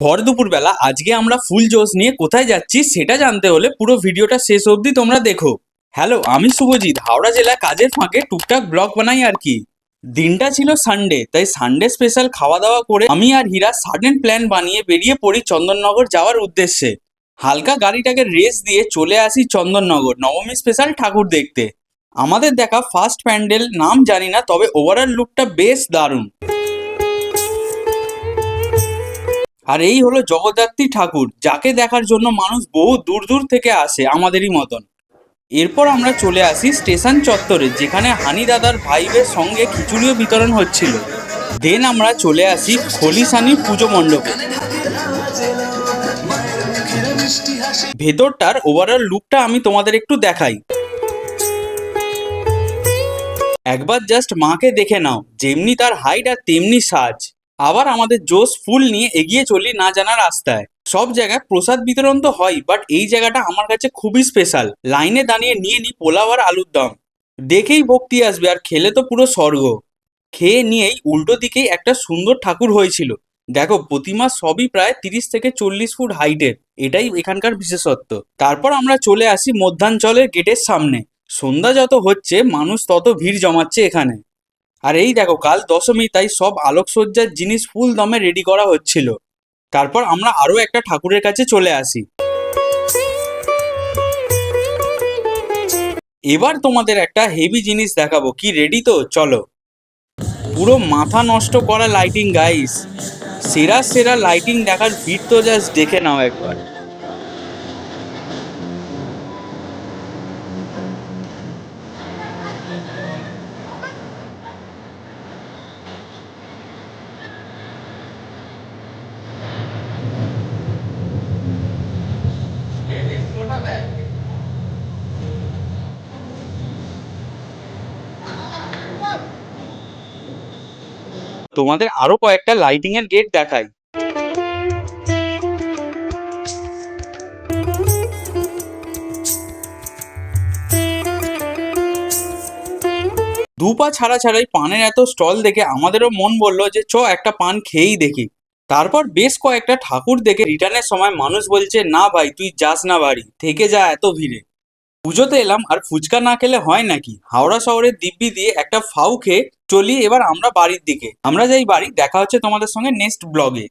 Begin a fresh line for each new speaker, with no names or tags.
ভর দুপুরবেলা আজকে আমরা ফুল জোশ নিয়ে কোথায় যাচ্ছি সেটা জানতে হলে পুরো ভিডিওটা শেষ অবধি তোমরা দেখো। হ্যালো, আমি শুভজিৎ, হাওড়া জেলায় কাজের ফাঁকে টুকটাক ব্লগ বানাই আর কি। দিনটা ছিল সানডে, তাই সানডে স্পেশাল খাওয়া দাওয়া করে আমি আর হীরা সাডেন প্ল্যান বানিয়ে বেরিয়ে পড়ি চন্দননগর যাওয়ার উদ্দেশ্যে। হালকা গাড়িটাকে রেস দিয়ে চলে আসি চন্দননগর নবমী স্পেশাল ঠাকুর দেখতে। আমাদের দেখা ফার্স্ট প্যান্ডেল নাম জানি না, তবে ওভারঅল লুকটা বেশ দারুণ। আর এই হলো জগদ্ধাত্রী ঠাকুর, যাকে দেখার জন্য মানুষ বহু দূর দূর থেকে আসে আমাদেরই মতন। এরপর আমরা চলে আসি স্টেশন চত্বরে, যেখানে হানি দাদার ভাইবের সঙ্গে খিচুড়িও বিতরণ হচ্ছিল। দেন আমরা চলে আসি খলিশানি পুজো মণ্ডপে। ভেতরটার ওভারঅল লুকটা আমি তোমাদের একটু দেখাই। একবার জাস্ট মাকে দেখে নাও, যেমনি তার হাইট আর তেমনি সাজ। আবার আমাদের জোশ ফুল নিয়ে এগিয়ে চলি না জানা রাস্তায়। সব জায়গায় প্রসাদ বিতরণ তো হয়, বাট এই জায়গাটা আমার কাছে খুবই স্পেশাল। লাইনে দাঁড়িয়ে নিয়ে নি পোলাও আর আলুর দম। দেখেই ভক্তি আসবে, আর খেলে তো পুরো স্বর্গ। খেয়ে নিয়েই উল্টো দিকেই একটা সুন্দর ঠাকুর হয়েছিল। দেখো, প্রতিমা সবই প্রায় 30 থেকে 40 ফুট হাইটের। এটাই এখানকার বিশেষত্ব। তারপর আমরা চলে আসি মধ্যাঞ্চলের গেটের সামনে। সন্ধ্যা যত হচ্ছে মানুষ তত ভিড় জমাচ্ছে এখানে। আর এই দেখো, কাল দশমী, তাই সব আলোকসজ্জার জিনিস ফুল দমে রেডি করা হচ্ছিল। তারপর আমরা আরো একটা ঠাকুরের কাছে চলে আসি। এবার তোমাদের একটা হেভি জিনিস দেখাবো, কি রেডি তো? চলো। পুরো মাথা নষ্ট করা লাইটিং গাইস, সেরা সেরা লাইটিং দেখার ভিড় তো জাস্ট দেখে নাও একবার। তোমাদের আরো কয়েকটা লাইটিং এর গেট দেখাই। দু পা ছাড়া ছাড়াই পানের এত স্টল দেখে আমাদেরও মন বললো যে চ একটা পান খেয়েই দেখি। তারপর বেশ কয়েকটা ঠাকুর দেখে রিটার্নের সময় মানুষ বলছে, না ভাই তুই যাস না বাড়ি, থেকে যা এত ভিড়ে। পুজোতে এলাম আর ফুচকা না খেলে হয় নাকি? হাওড়া শহরের দিব্যি দিয়ে একটা ফাউ খেয়ে চলি এবার আমরা বাড়ির দিকে। আমরা যাই বাড়ি, দেখা হচ্ছে তোমাদের সঙ্গে নেক্সট ব্লগে।